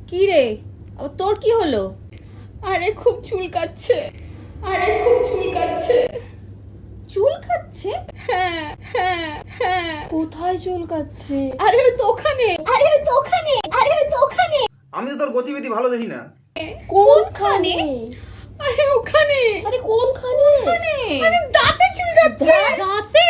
কি রে, আবার তোর কি হলো? আরে খুব চুলকাচ্ছে। চুলকাচ্ছে? হ্যাঁ হ্যাঁ হ্যাঁ। কোথায় চুলকাচ্ছে? আরে ওই তো ওখানে। আমি তো তোর গতিবিধি ভালো দেখি না। কোনখানে? আরে ওখানে। আরে কোনখানে? আরে দাঁতে চুলকাচ্ছে। দাঁতে?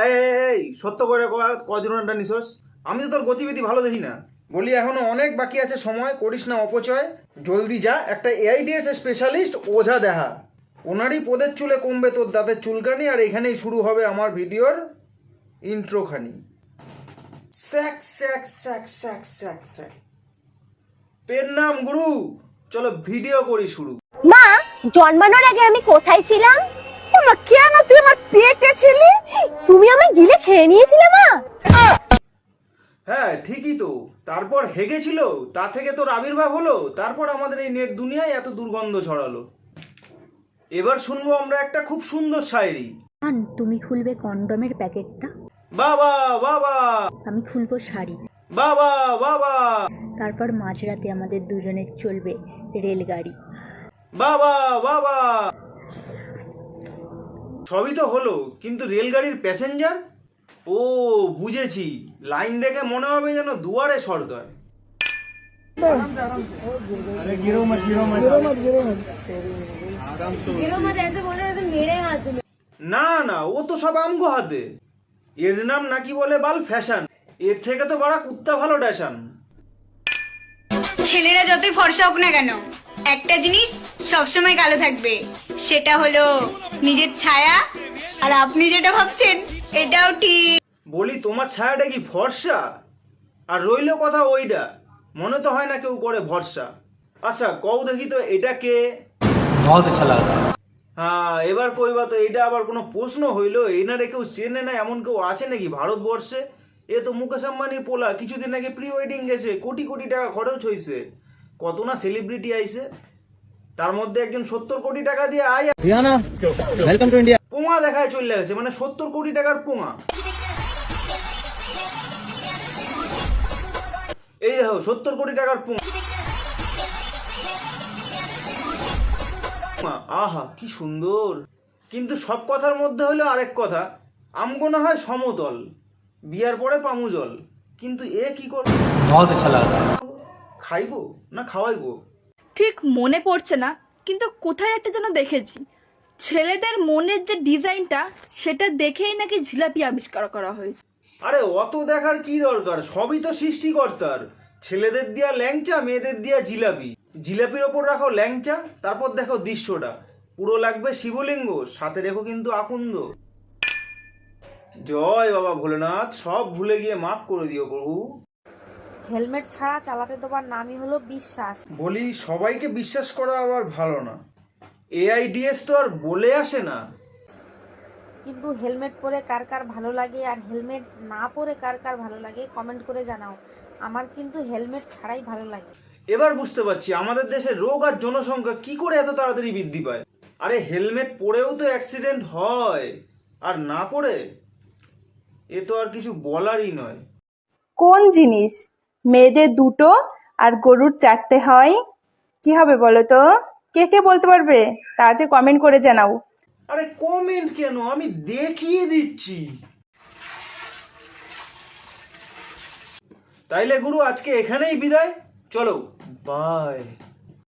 এই এই, এই সত্য করে কদিনটা নিছস? আমি তো তোর গতিবিধি ভালো দেখি না। বলি এখনো অনেক বাকি আছে সময়, করিস না অপচয়। জলদি যা, একটা এআইডিএস স্পেশালিস্ট ওঝা দেখা। ওনারই পদের চুলে কমবে তোর দাঁতের চুলকানি, আর এখানেই শুরু হবে আমার ভিডিওর ইন্ট্রোখানি। স্যাক স্যাক স্যাক স্যাক স্যাক স্যাক। পেন নাম গুরু, চলো ভিডিও করি শুরু। মা, জন্মানোর আগে আমি কোথায় ছিলাম? মা কেন তুই আমার পেটে ছিলি? তুমি আমায় গিলে খেয়ে নিয়েছিলে মা। হ্যাঁ ঠিকই তো। তারপর হেগেছিল, তা থেকে তোর আবির্ভাব হলো, তারপর আমাদের এই নেট দুনিয়ায় এত দুর্গন্ধ ছড়ালো। এবার শুনবো আমরা একটা খুব সুন্দর শায়রি। তুমি খুলবে কন্ডমের প্যাকেটটা, বাবা বাবা আমি খুলবো শাড়ি, বাবা বাবা তারপর মাঝরাতে আমাদের দুজনের চলবে রেলগাড়ি। বাবা বাবা। সবই তো হলো, কিন্তু রেলগাড়ির প্যাসেঞ্জার? ও বুঝেছি, লাইন দেখে মনে হবে যেন দুয়ারে সরকার। না না, ও তো সব আমগো হাতে। এর নাম নাকি বলে বাল ফ্যাশন, এর থেকে তো বড় কুত্তা ভালো ড্যাশন। ছেলেরা যতই ফর্সা হোক না কেন, একটা জিনিস সবসময় কালো থাকবে, সেটা হলো নিজের ছায়া। আর আপনি যেটা ভাবছেন এটাও ঠিক। বলি তোমার ছায়াটা কি ফর্সা? আর রইল কথা ওইটা, মনে তো হয় না কেউ করে ভরসা। আচ্ছা কও দেখি তো এটা কে? बहुत अच्छा लगा। হ্যাঁ এবার কইবা তো, এটা আবার কোনো প্রশ্ন হইলো? এনারে কেউ চেনে না এমন কেউ আছে নাকি ভারতবর্ষে? এ তো মুকেশ আম্বানির পোলা, কিছুদিন আগে প্রি ওয়েডিং গেছে, কোটি কোটি টাকা খরচ হয়েছে, কত না সেলিব্রিটি আইছে, তার মধ্যে একজন 70 কোটি টাকা দিয়ে আয় वेलकम टू इंडिया। পোঙা দেখায় চলে গেছে, মানে 70 কোটি টাকার পোঙা। এই দেখো 70 কোটি টাকার পোঙা। আহা কি সুন্দর। কিন্তু সব কথার মধ্যে হলো আরেক কথা, আমগো না হয় সমতল, বিয়ার পরে পামু জল, কিন্তু এ কি করবে? बहुत अच्छा लगा। খাইবো না খাওয়াইবো? ঠিক মনে পড়ছে না, কিন্তু কোথায় একটা যেন দেখেছি। ছেলেদের মনের যে ডিজাইনটা, সেটা দেখেই নাকি জিলাপি আবিষ্কার করা হয়েছে। আরে অত দেখার কি দরকার, সবই তো সৃষ্টিকর্তার। ছেলেদের দিয়া ল্যাংচা, মেয়েদের দিয়া জিলাপি, জিলাপির ওপর রাখো ল্যাংচা, তারপর দেখো দৃশ্যটা পুরো লাগবে শিবলিঙ্গ, সাথে রেখো কিন্তু আকুন্দ। জয় বাবা ভোলেনাথ, সব ভুলে গিয়ে মাফ করে দিও প্রভু। হেলমেট ছাড়া চালাতে দেওয়ার নামই হলো বিশ্বাস। বলি সবাইকে বিশ্বাস করা আবার ভালো না, এআইডিএস তো আর বলে আসে না। কিন্তু হেলমেট পরে কার কার ভালো লাগে আর হেলমেট না পরে কার কার ভালো লাগে কমেন্ট করে জানাও। আমার কিন্তু হেলমেট ছাড়াই ভালো লাগে। এবার বুঝতে পারছি আমাদের দেশে রোগ আর জনসংখ্যা কি করে এত তাড়াতাড়ি বৃদ্ধি পায়। আরে হেলমেট পরেও তো অ্যাক্সিডেন্ট হয়, আর না পরে এ তো আর কিছু বলারই নয়। কোন জিনিস মেয়েদের দুটো আর গরুর চারটে হয়? কি হবে বলো তো? কে কে বলতে পারবে? তাড়াতাড়ি কমেন্ট করে জানাও। আরে কমেন্ট কেন, আমি দেখিয়ে দিচ্ছি। তাইলে গুরু আজকে এখানেই বিদায়, চলো বাই।